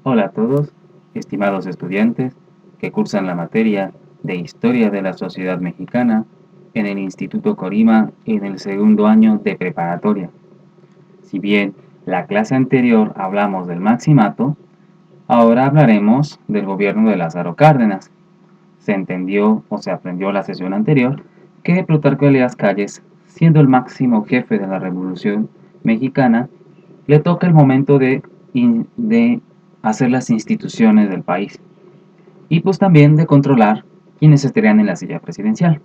Hola a todos, estimados estudiantes que cursan la materia de Historia de la Sociedad Mexicana en el Instituto Colima en el segundo año de preparatoria. Si bien la clase anterior hablamos del Maximato, ahora hablaremos del gobierno de Lázaro Cárdenas. Se entendió o se aprendió la sesión anterior que Plutarco Elías Calles, siendo el máximo jefe de la Revolución Mexicana, le toca el momento de hacer las instituciones del país y pues también de controlar quienes estarían en la silla presidencial.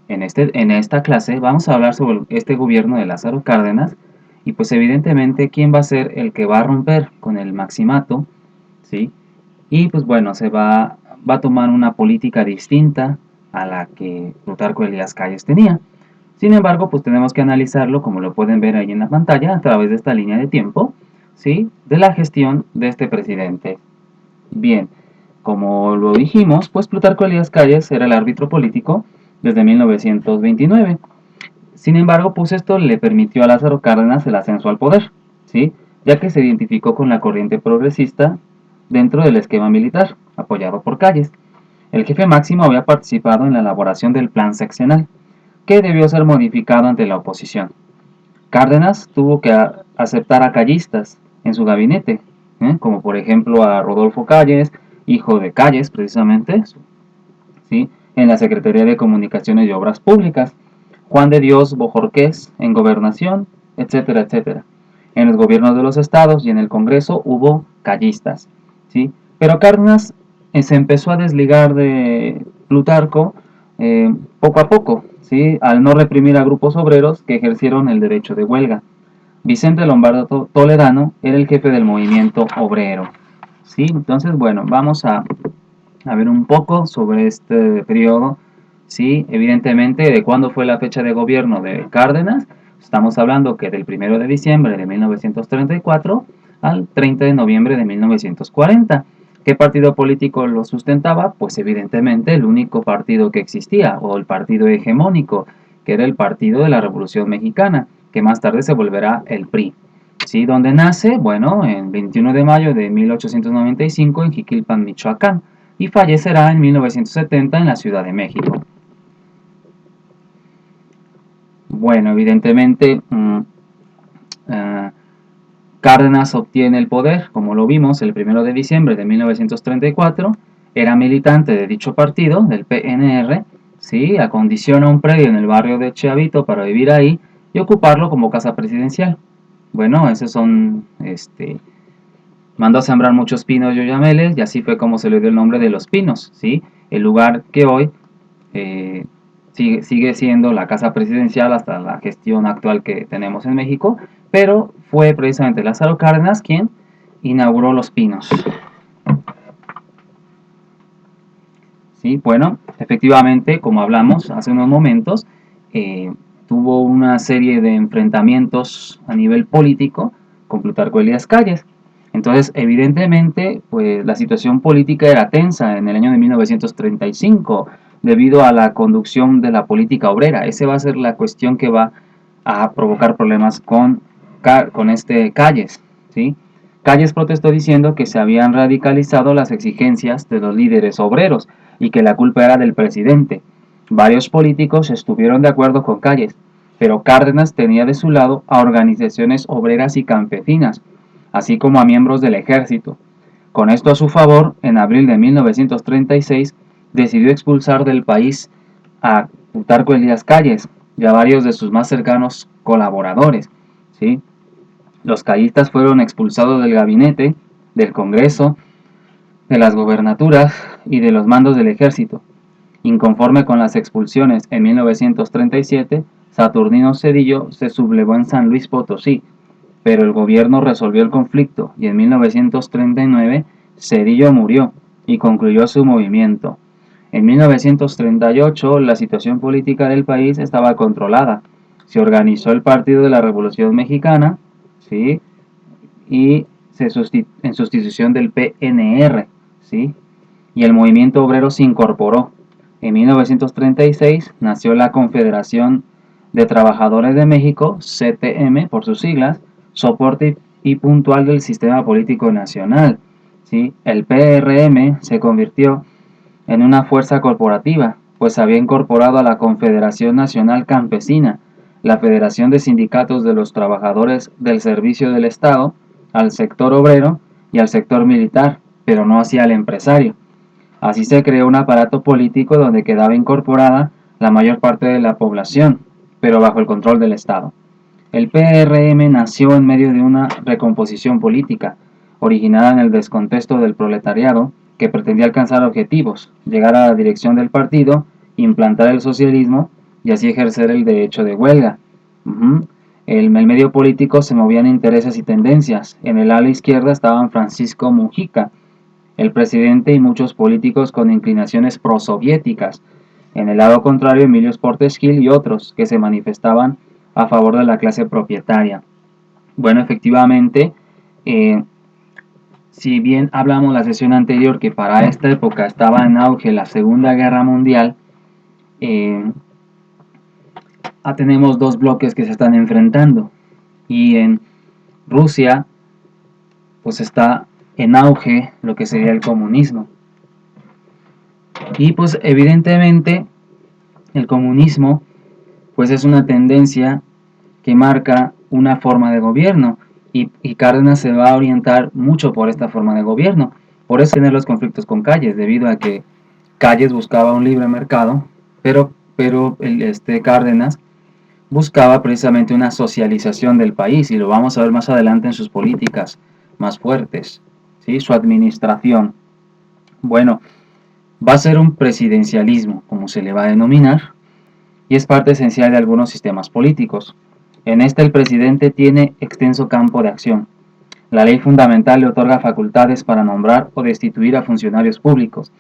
En esta clase vamos a hablar sobre este gobierno de Lázaro Cárdenas y pues evidentemente quién va a ser el que va a romper con el maximato, ¿sí? Y pues bueno, va a tomar una política distinta a la que Plutarco Elías Calles tenía. Sin embargo, pues tenemos que analizarlo, como lo pueden ver ahí en la pantalla, a través de esta línea de tiempo, ¿sí? De la gestión de este presidente. Bien, como lo dijimos, pues Plutarco Elías Calles era el árbitro político desde 1929. Sin embargo, pues esto le permitió a Lázaro Cárdenas el ascenso al poder, ¿sí? Ya que se identificó con la corriente progresista dentro del esquema militar, apoyado por Calles. El jefe máximo había participado en la elaboración del plan seccional, que debió ser modificado ante la oposición. Cárdenas tuvo que aceptar a callistas en su gabinete, como por ejemplo a Rodolfo Calles, hijo de Calles precisamente, ¿sí? En la Secretaría de Comunicaciones y Obras Públicas, Juan de Dios Bojorqués en Gobernación, etcétera, etcétera. En los gobiernos de los estados y en el Congreso hubo callistas, ¿sí? Pero Cárdenas se empezó a desligar de Plutarco poco a poco, ¿sí? Al no reprimir a grupos obreros que ejercieron el derecho de huelga. Vicente Lombardo Toledano era el jefe del movimiento obrero, ¿sí? Entonces, bueno, vamos a ver un poco sobre este periodo, ¿sí? Evidentemente, de cuándo fue la fecha de gobierno de Cárdenas. Estamos hablando que del 1 de diciembre de 1934 al 30 de noviembre de 1940. ¿Qué partido político lo sustentaba? Pues evidentemente el único partido que existía, o el partido hegemónico, que era el Partido de la Revolución Mexicana, que más tarde se volverá el PRI. ¿Sí? ¿Dónde nace? Bueno, el 21 de mayo de 1895 en Jiquilpan, Michoacán, y fallecerá en 1970 en la Ciudad de México. Bueno, evidentemente, Cárdenas obtiene el poder, como lo vimos, el 1 de diciembre de 1934, era militante de dicho partido, del PNR, ¿sí? Acondiciona un predio en el barrio de Chavito para vivir ahí y ocuparlo como casa presidencial. Bueno, esos son, mandó a sembrar muchos pinos y oyameles y así fue como se le dio el nombre de Los Pinos, ¿sí? El lugar que hoy eh, sigue siendo la casa presidencial hasta la gestión actual que tenemos en México, pero fue precisamente Lázaro Cárdenas quien inauguró Los Pinos. ¿Sí? Bueno, efectivamente, como hablamos hace unos momentos, tuvo una serie de enfrentamientos a nivel político con Plutarco Elías Calles. Entonces, evidentemente, pues la situación política era tensa en el año de 1935 debido a la conducción de la política obrera. Esa va a ser la cuestión que va a provocar problemas con este Calles, ¿sí? Calles protestó diciendo que se habían radicalizado las exigencias de los líderes obreros y que la culpa era del presidente. Varios políticos estuvieron de acuerdo con Calles, pero Cárdenas tenía de su lado a organizaciones obreras y campesinas, así como a miembros del ejército. Con esto a su favor, en abril de 1936 decidió expulsar del país a Plutarco Elías Calles y a varios de sus más cercanos colaboradores, ¿sí? Los callistas fueron expulsados del gabinete, del Congreso, de las gobernaturas y de los mandos del ejército. Inconforme con las expulsiones en 1937, Saturnino Cedillo se sublevó en San Luis Potosí, pero el gobierno resolvió el conflicto y en 1939 Cedillo murió y concluyó su movimiento. En 1938 la situación política del país estaba controlada. Se organizó el Partido de la Revolución Mexicana, ¿sí? Y en sustitución del PNR, ¿sí? Y el movimiento obrero se incorporó. En 1936 nació la Confederación de Trabajadores de México, CTM por sus siglas, soporte y puntual del sistema político nacional. ¿sí? El PRM se convirtió en una fuerza corporativa, pues había incorporado a la Confederación Nacional Campesina, la Federación de Sindicatos de los Trabajadores del Servicio del Estado, al sector obrero y al sector militar, pero no hacia el empresario. Así se creó un aparato político donde quedaba incorporada la mayor parte de la población, pero bajo el control del Estado. El PRM nació en medio de una recomposición política, originada en el descontento del proletariado, que pretendía alcanzar objetivos, llegar a la dirección del partido, implantar el socialismo y así ejercer el derecho de huelga. El medio político se movían intereses y tendencias. En el ala izquierda estaban Francisco Mujica, el presidente, y muchos políticos con inclinaciones prosoviéticas. En el lado contrario, Emilio Portes Gil y otros que se manifestaban a favor de la clase propietaria. Bueno, efectivamente, si bien hablamos en la sesión anterior que para esta época estaba en auge la Segunda Guerra Mundial, tenemos dos bloques que se están enfrentando, y en Rusia pues está en auge lo que sería el comunismo. Y pues evidentemente el comunismo pues es una tendencia que marca una forma de gobierno, y Cárdenas se va a orientar mucho por esta forma de gobierno. Por eso tiene los conflictos con Calles, debido a que Calles buscaba un libre mercado, pero Cárdenas buscaba precisamente una socialización del país, y lo vamos a ver más adelante en sus políticas más fuertes, ¿sí? Su administración. Bueno, va a ser un presidencialismo, como se le va a denominar, y es parte esencial de algunos sistemas políticos. En este el presidente tiene extenso campo de acción. La ley fundamental le otorga facultades para nombrar o destituir a funcionarios públicos,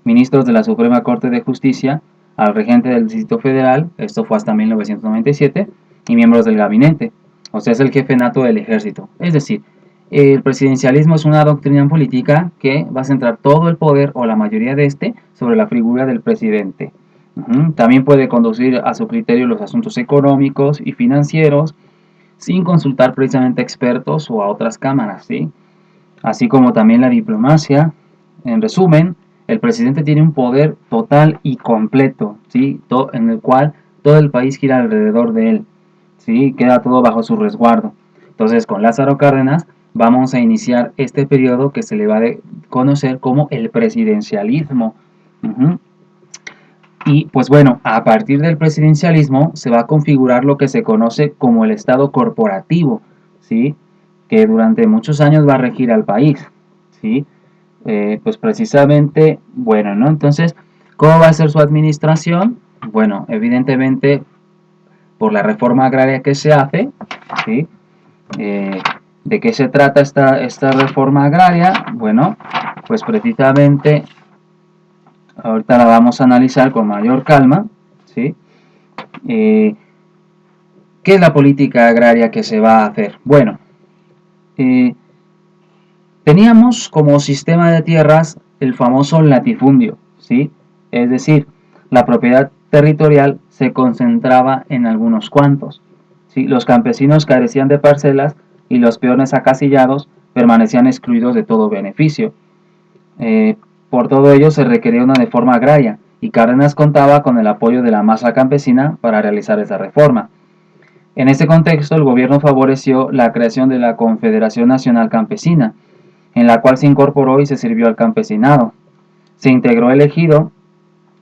ministros de la Suprema Corte de Justicia, al regente del Distrito Federal, esto fue hasta 1997, y miembros del gabinete, o sea, es el jefe nato del ejército. Es decir, el presidencialismo es una doctrina política que va a centrar todo el poder, o la mayoría de este, sobre la figura del presidente. También puede conducir a su criterio los asuntos económicos y financieros, sin consultar precisamente a expertos o a otras cámaras, ¿sí? Así como también la diplomacia. En resumen, el presidente tiene un poder total y completo, ¿sí? En el cual todo el país gira alrededor de él, ¿sí? Queda todo bajo su resguardo. Entonces, con Lázaro Cárdenas vamos a iniciar este periodo que se le va a conocer como el presidencialismo. Y pues bueno, a partir del presidencialismo se va a configurar lo que se conoce como el Estado corporativo, ¿sí? Que durante muchos años va a regir al país, ¿sí? Pues precisamente, bueno, ¿no? Entonces, ¿cómo va a ser su administración? Bueno, evidentemente por la reforma agraria que se hace, ¿sí? ¿De qué se trata esta reforma agraria? Bueno, pues precisamente ahorita la vamos a analizar con mayor calma, ¿sí? ¿Qué es la política agraria que se va a hacer? Bueno, teníamos como sistema de tierras el famoso latifundio, ¿sí? Es decir, la propiedad territorial se concentraba en algunos cuantos, ¿sí? Los campesinos carecían de parcelas y los peones acasillados permanecían excluidos de todo beneficio. Por todo ello se requería una reforma agraria, y Cárdenas contaba con el apoyo de la masa campesina para realizar esa reforma. En este contexto, el gobierno favoreció la creación de la Confederación Nacional Campesina, en la cual se incorporó y se sirvió al campesinado. Se integró el ejido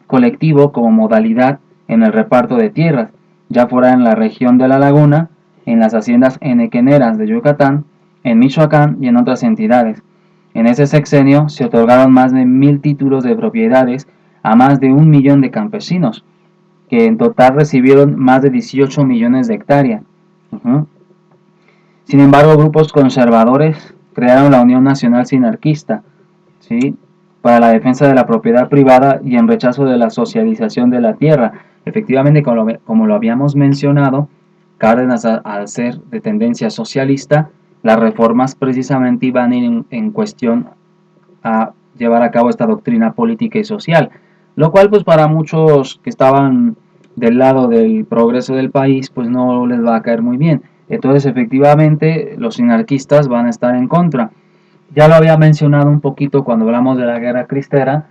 colectivo como modalidad en el reparto de tierras, ya fuera en la región de La Laguna, en las haciendas enequeneras de Yucatán, en Michoacán y en otras entidades. En ese sexenio se otorgaron más de 1000 títulos de propiedades a más de 1 millón de campesinos, que en total recibieron más de 18 millones de hectáreas. Sin embargo, grupos conservadores crearon la Unión Nacional Sinarquista, ¿sí? Para la defensa de la propiedad privada y en rechazo de la socialización de la tierra. Efectivamente, como lo habíamos mencionado, Cárdenas, al ser de tendencia socialista, las reformas precisamente iban en cuestión a llevar a cabo esta doctrina política y social, lo cual pues para muchos que estaban del lado del progreso del país pues no les va a caer muy bien. Entonces efectivamente los sinarquistas van a estar en contra. Ya lo había mencionado un poquito cuando hablamos de la guerra cristera,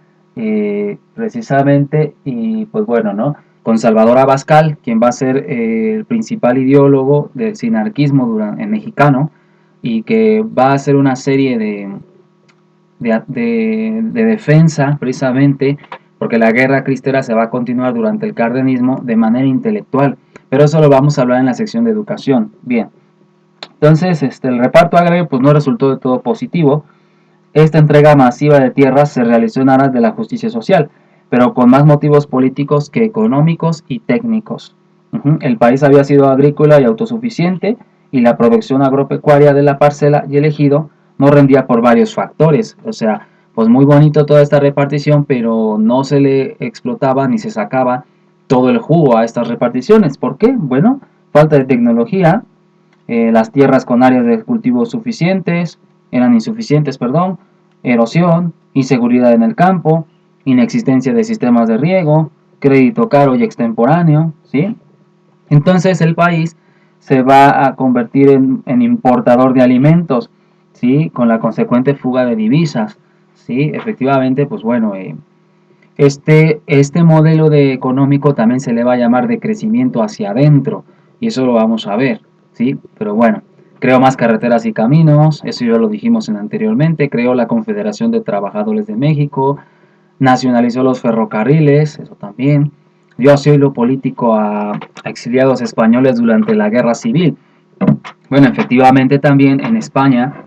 precisamente, y pues bueno, ¿no? Con Salvador Abascal, quien va a ser el principal ideólogo del sinarquismo en mexicano, y que va a hacer una serie de defensa, precisamente, porque la guerra cristera se va a continuar durante el cardenismo de manera intelectual, pero eso lo vamos a hablar en la sección de educación. Bien, entonces el reparto agrario pues no resultó de todo positivo. Esta entrega masiva de tierras se realizó en aras de la justicia social, pero con más motivos políticos que económicos y técnicos. El país había sido agrícola y autosuficiente, y la producción agropecuaria de la parcela y el ejido no rendía por varios factores. O sea, pues muy bonito toda esta repartición, pero no se le explotaba ni se sacaba todo el jugo a estas reparticiones. ¿Por qué? Bueno, falta de tecnología, las tierras con áreas de cultivo suficientes, eran insuficientes, perdón, erosión, inseguridad en el campo, inexistencia de sistemas de riego, crédito caro y extemporáneo, ¿sí? Entonces el país se va a convertir en importador de alimentos, ¿sí? Con la consecuente fuga de divisas, ¿sí? Efectivamente, pues bueno, este modelo de económico también se le va a llamar de crecimiento hacia adentro, y eso lo vamos a ver, ¿sí? Pero bueno, creó más carreteras y caminos, eso ya lo dijimos anteriormente, creó la Confederación de Trabajadores de México, nacionalizó los ferrocarriles, eso también, dio asilo político a exiliados españoles durante la Guerra Civil. Bueno, efectivamente también en España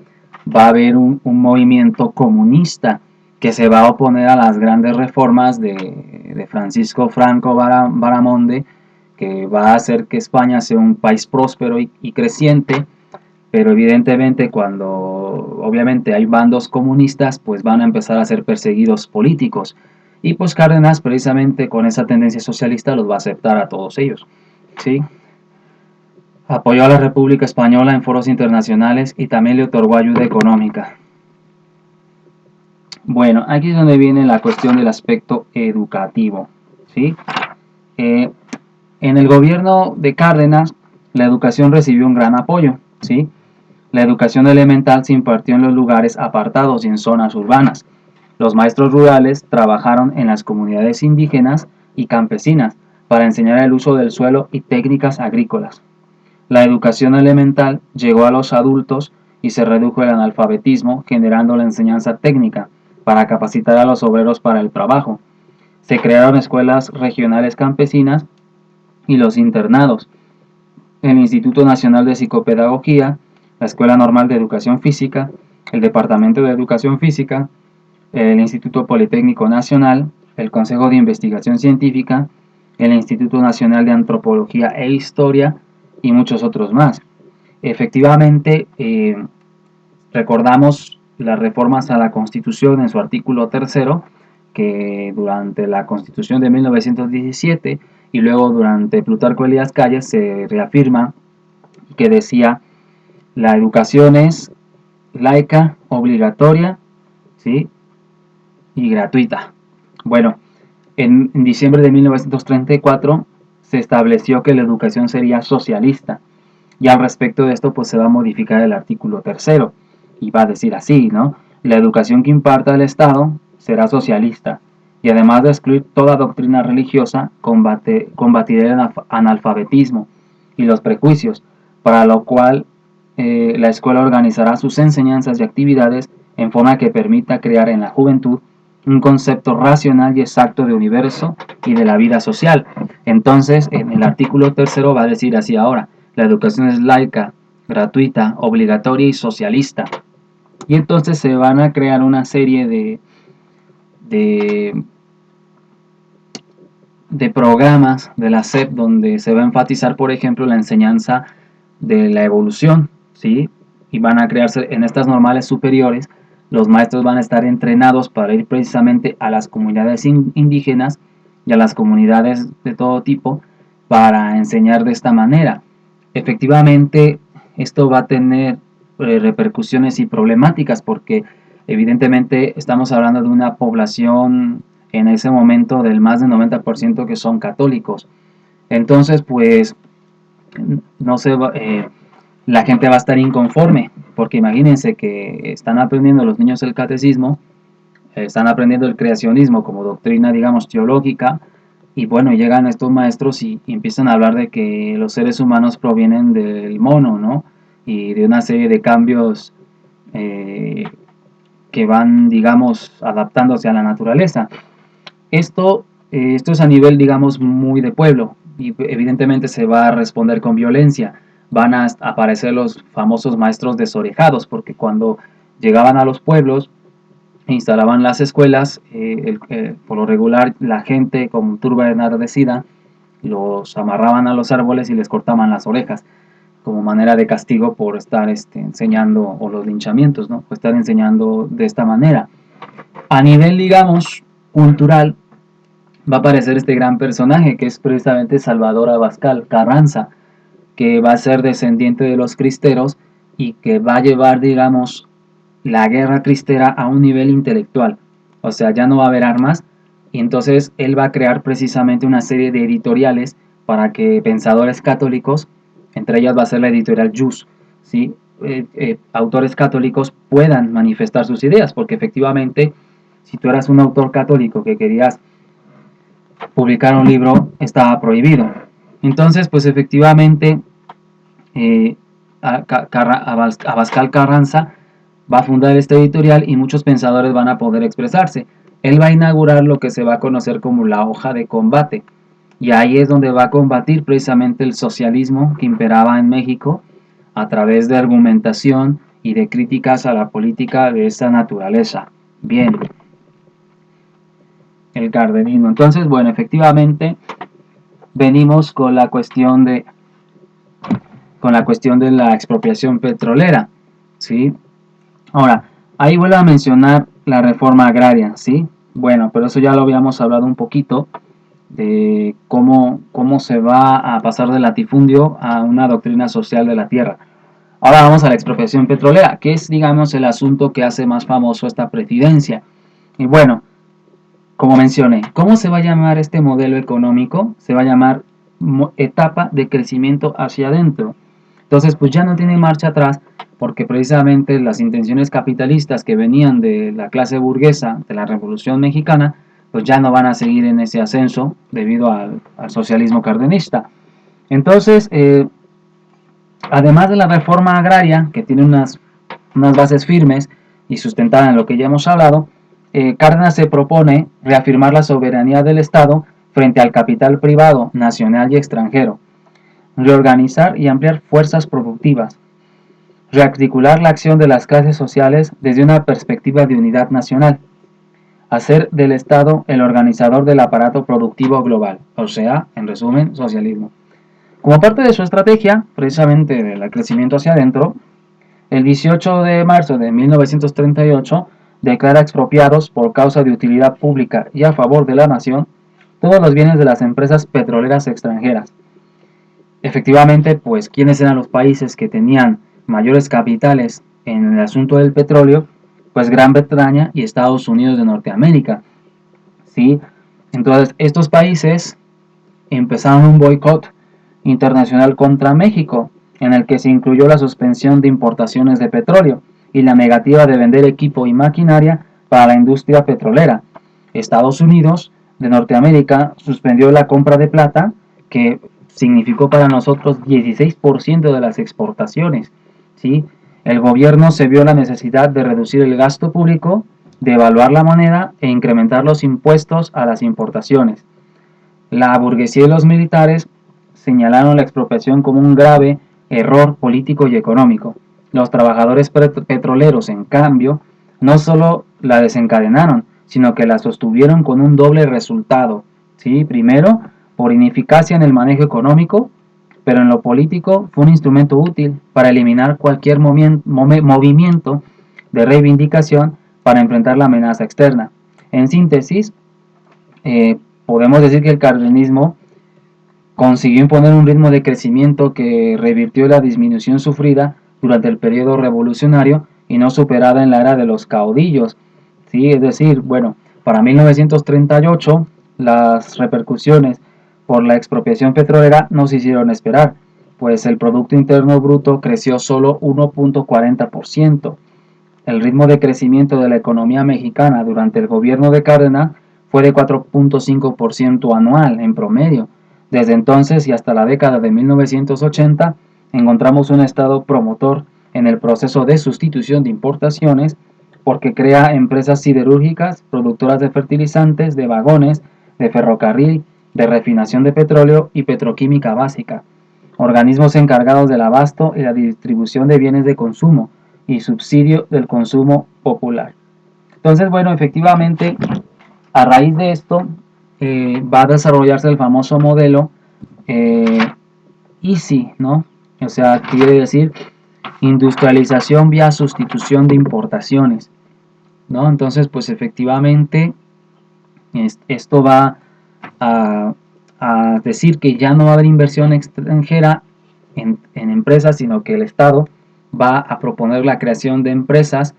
va a haber un movimiento comunista que se va a oponer a las grandes reformas de Francisco Franco Baramonde, que va a hacer que España sea un país próspero y creciente, pero evidentemente cuando obviamente hay bandos comunistas, pues van a empezar a ser perseguidos políticos. Y pues Cárdenas, precisamente con esa tendencia socialista, los va a aceptar a todos ellos, ¿sí? Apoyó a la República Española en foros internacionales y también le otorgó ayuda económica. Bueno, aquí es donde viene la cuestión del aspecto educativo, ¿sí? Eh, en el gobierno de Cárdenas, la educación recibió un gran apoyo, ¿sí? La educación elemental se impartió en los lugares apartados y en zonas urbanas. Los maestros rurales trabajaron en las comunidades indígenas y campesinas para enseñar el uso del suelo y técnicas agrícolas. La educación elemental llegó a los adultos y se redujo el analfabetismo, generando la enseñanza técnica para capacitar a los obreros para el trabajo. Se crearon escuelas regionales campesinas y los internados, el Instituto Nacional de Psicopedagogía, la Escuela Normal de Educación Física, el Departamento de Educación Física, el Instituto Politécnico Nacional, el Consejo de Investigación Científica, el Instituto Nacional de Antropología e Historia y muchos otros más. Efectivamente, recordamos las reformas a la Constitución en su artículo tercero, que durante la Constitución de 1917 y luego durante Plutarco Elías Calles se reafirma que decía: la educación es laica, obligatoria, ¿sí? Y gratuita. Bueno, en diciembre de 1934 se estableció que la educación sería socialista, y al respecto de esto pues se va a modificar el artículo tercero y va a decir así, ¿no? La educación que imparta el Estado será socialista, y además de excluir toda doctrina religiosa, combatirá el analfabetismo y los prejuicios, para lo cual la escuela organizará sus enseñanzas y actividades en forma que permita crear en la juventud un concepto racional y exacto de universo y de la vida social. Entonces, en el artículo tercero va a decir así ahora: la educación es laica, gratuita, obligatoria y socialista. Y entonces se van a crear una serie de, de programas de la SEP donde se va a enfatizar, por ejemplo, la enseñanza de la evolución, ¿sí? Y van a crearse en estas normales superiores, los maestros van a estar entrenados para ir precisamente a las comunidades indígenas y a las comunidades de todo tipo para enseñar de esta manera. Efectivamente, esto va a tener repercusiones y problemáticas porque evidentemente estamos hablando de una población en ese momento del más del 90% que son católicos. Entonces, pues, no se va, la gente va a estar inconforme, porque imagínense que están aprendiendo los niños el catecismo, están aprendiendo el creacionismo como doctrina, digamos, teológica, y bueno, llegan estos maestros y empiezan a hablar de que los seres humanos provienen del mono, ¿no? Y de una serie de cambios eh, que van, digamos, adaptándose a la naturaleza. Esto es a nivel, digamos, muy de pueblo, y evidentemente se va a responder con violencia. Van a aparecer los famosos maestros desorejados, porque cuando llegaban a los pueblos e instalaban las escuelas, por lo regular la gente con turba enardecida los amarraban a los árboles y les cortaban las orejas como manera de castigo por estar enseñando, o los linchamientos, ¿no? Por estar enseñando de esta manera. A nivel, digamos, cultural, va a aparecer este gran personaje que es precisamente Salvador Abascal Carranza, que va a ser descendiente de los cristeros y que va a llevar, digamos, la guerra cristera a un nivel intelectual. O sea, ya no va a haber armas, y entonces él va a crear precisamente una serie de editoriales para que pensadores católicos, entre ellas va a ser la editorial Jus, ¿sí? Autores católicos puedan manifestar sus ideas, porque efectivamente, si tú eras un autor católico que querías publicar un libro, estaba prohibido. Entonces, pues efectivamente, eh, Abascal Carranza va a fundar esta editorial y muchos pensadores van a poder expresarse. Él va a inaugurar lo que se va a conocer como la hoja de combate, y ahí es donde va a combatir precisamente el socialismo que imperaba en México a través de argumentación y de críticas a la política de esa naturaleza. Bien, el cardenismo. Entonces, bueno, efectivamente venimos con la cuestión de la expropiación petrolera, ¿sí? Ahora, ahí vuelvo a mencionar la reforma agraria, ¿sí? Bueno, pero eso ya lo habíamos hablado un poquito, de cómo se va a pasar del latifundio a una doctrina social de la tierra. Ahora vamos a la expropiación petrolera, que es, digamos, el asunto que hace más famoso esta presidencia. Y bueno, como mencioné, ¿cómo se va a llamar este modelo económico? Se va a llamar etapa de crecimiento hacia adentro. Entonces, pues ya no tiene marcha atrás, porque precisamente las intenciones capitalistas que venían de la clase burguesa de la Revolución Mexicana, pues ya no van a seguir en ese ascenso debido al socialismo cardenista. Entonces, además de la reforma agraria, que tiene unas bases firmes y sustentada en lo que ya hemos hablado, Cárdenas se propone reafirmar la soberanía del Estado frente al capital privado, nacional y extranjero, reorganizar y ampliar fuerzas productivas, rearticular la acción de las clases sociales desde una perspectiva de unidad nacional, hacer del Estado el organizador del aparato productivo global, o sea, en resumen, socialismo. Como parte de su estrategia, precisamente del crecimiento hacia adentro, el 18 de marzo de 1938 declara expropiados por causa de utilidad pública y a favor de la nación todos los bienes de las empresas petroleras extranjeras. Efectivamente, pues, ¿quiénes eran los países que tenían mayores capitales en el asunto del petróleo? Pues Gran Bretaña y Estados Unidos de Norteamérica, ¿sí? Entonces, estos países empezaron un boicot internacional contra México, en el que se incluyó la suspensión de importaciones de petróleo y la negativa de vender equipo y maquinaria para la industria petrolera. Estados Unidos de Norteamérica suspendió la compra de plata, que significó para nosotros 16% de las exportaciones, ¿sí? El gobierno se vio la necesidad de reducir el gasto público, devaluar la moneda e incrementar los impuestos a las importaciones. La burguesía y los militares señalaron la expropiación como un grave error político y económico. Los trabajadores petroleros, en cambio, no solo la desencadenaron, sino que la sostuvieron con un doble resultado, ¿sí? Primero, por ineficacia en el manejo económico, pero en lo político fue un instrumento útil para eliminar cualquier movimiento de reivindicación para enfrentar la amenaza externa. En síntesis, podemos decir que el cardenismo consiguió imponer un ritmo de crecimiento que revirtió la disminución sufrida durante el periodo revolucionario y no superada en la era de los caudillos. ¿Sí? Es decir, bueno, para 1938 las repercusiones por la expropiación petrolera no se hicieron esperar, pues el Producto Interno Bruto creció solo 1.40%. El ritmo de crecimiento de la economía mexicana durante el gobierno de Cárdenas fue de 4.5% anual en promedio. Desde entonces y hasta la década de 1980 encontramos un estado promotor en el proceso de sustitución de importaciones porque crea empresas siderúrgicas, productoras de fertilizantes, de vagones, de ferrocarril, de refinación de petróleo y petroquímica básica, organismos encargados del abasto y la distribución de bienes de consumo y subsidio del consumo popular. Entonces, bueno, efectivamente, a raíz de esto va a desarrollarse el famoso modelo EASY, ¿no? O sea, quiere decir industrialización vía sustitución de importaciones, ¿no? Entonces, pues efectivamente, esto va a decir que ya no va a haber inversión extranjera en empresas, sino que el Estado va a proponer la creación de empresas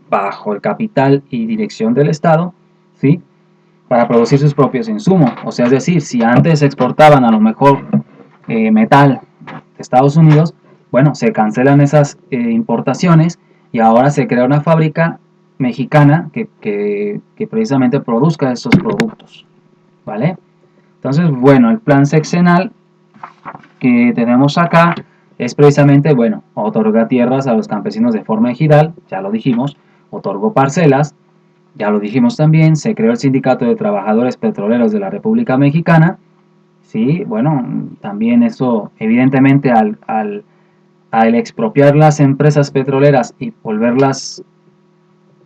bajo el capital y dirección del Estado, ¿sí? Para producir sus propios insumos. O sea, es decir, si antes exportaban a lo mejor metal de Estados Unidos, bueno, se cancelan esas importaciones y ahora se crea una fábrica mexicana que precisamente produzca esos productos, ¿vale? Entonces, bueno, el plan sexenal que tenemos acá es precisamente, bueno, otorga tierras a los campesinos de forma ejidal, ya lo dijimos, otorgó parcelas, ya lo dijimos también, se creó el Sindicato de Trabajadores Petroleros de la República Mexicana, sí, bueno, también eso, evidentemente, al expropiar las empresas petroleras y volverlas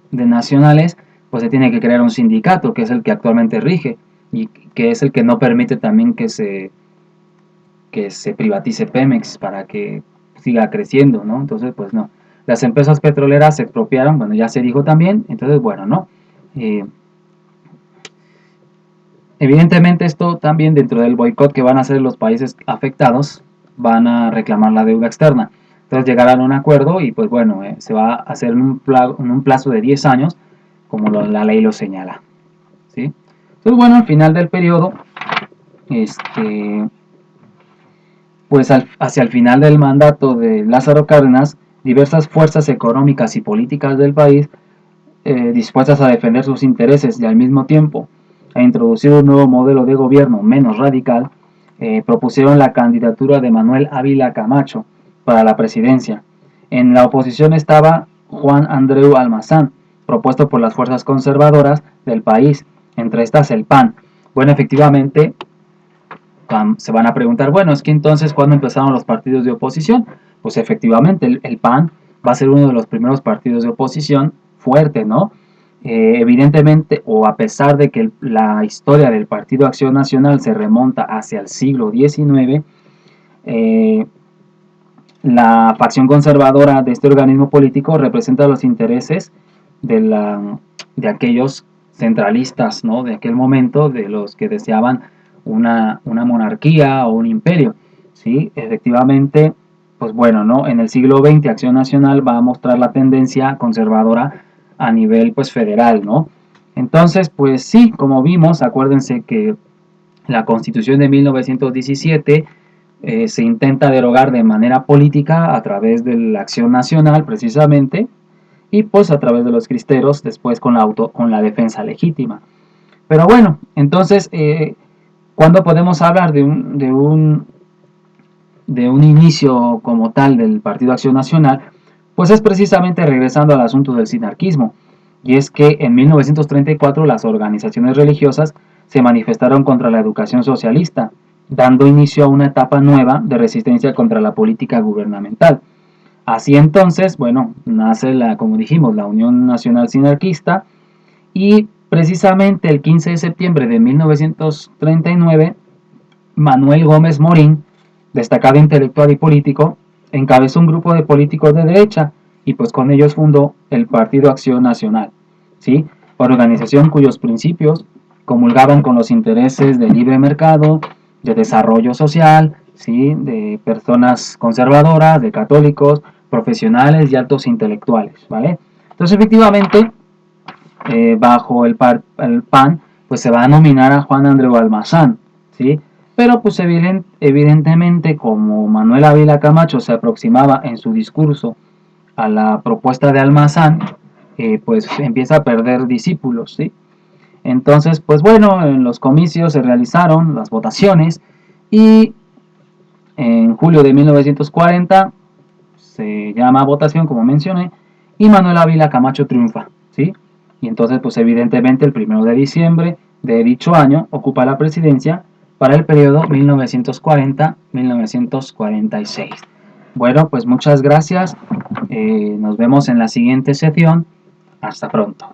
de nacionales, pues se tiene que crear un sindicato, que es el que actualmente rige, y que es el que no permite también que se privatice Pemex para que siga creciendo, ¿no? Entonces, pues no. Las empresas petroleras se expropiaron, bueno, ya se dijo también, entonces, bueno, ¿no? Evidentemente esto también dentro del boicot que van a hacer los países afectados, van a reclamar la deuda externa. Entonces llegarán a un acuerdo y pues bueno, se va a hacer en un plazo de 10 años, como la ley lo señala, ¿sí? Entonces bueno, al final del periodo, pues hacia el final del mandato de Lázaro Cárdenas, diversas fuerzas económicas y políticas del país, dispuestas a defender sus intereses y al mismo tiempo a introducir un nuevo modelo de gobierno menos radical, propusieron la candidatura de Manuel Ávila Camacho para la presidencia. En la oposición estaba Juan Andreu Almazán, propuesto por las fuerzas conservadoras del país, entre estas el PAN. Bueno, efectivamente, se van a preguntar, bueno, es que entonces, ¿cuándo empezaron los partidos de oposición? Pues efectivamente, el PAN va a ser uno de los primeros partidos de oposición fuerte, ¿no? Evidentemente, o a pesar de que la historia del Partido Acción Nacional se remonta hacia el siglo XIX, la facción conservadora de este organismo político representa los intereses de aquellos centralistas, ¿no? De aquel momento, de los que deseaban una monarquía o un imperio, ¿sí? Efectivamente, pues bueno, ¿no? En el siglo XX Acción Nacional va a mostrar la tendencia conservadora a nivel, pues, federal, ¿no? Entonces, pues sí, como vimos, acuérdense que la Constitución de 1917 se intenta derogar de manera política a través de la Acción Nacional, precisamente, y pues a través de los cristeros, después con la defensa legítima. Pero bueno, entonces, ¿cuándo podemos hablar de un inicio como tal del Partido Acción Nacional? Pues es precisamente regresando al asunto del sinarquismo, y es que en 1934 las organizaciones religiosas se manifestaron contra la educación socialista, dando inicio a una etapa nueva de resistencia contra la política gubernamental. Así entonces, bueno, nace como dijimos, la Unión Nacional Sinarquista, y precisamente el 15 de septiembre de 1939, Manuel Gómez Morín, destacado intelectual y político, encabezó un grupo de políticos de derecha y pues con ellos fundó el Partido Acción Nacional, ¿sí? Organización cuyos principios comulgaban con los intereses del libre mercado, de desarrollo social, ¿sí? De personas conservadoras, de católicos, profesionales y altos intelectuales, ¿vale? Entonces, efectivamente, bajo el PAN, pues se va a nominar a Juan Andreu Almazán, ¿sí? Pero pues evidentemente como Manuel Ávila Camacho se aproximaba en su discurso a la propuesta de Almazán, pues empieza a perder discípulos, ¿sí? Entonces, pues bueno, en los comicios se realizaron las votaciones y en julio de 1940 se llama a votación, como mencioné, y Manuel Ávila Camacho triunfa, ¿sí? Y entonces, pues evidentemente el 1 de diciembre de dicho año ocupa la presidencia para el periodo 1940-1946. Bueno, pues muchas gracias. Nos vemos en la siguiente sesión. Hasta pronto.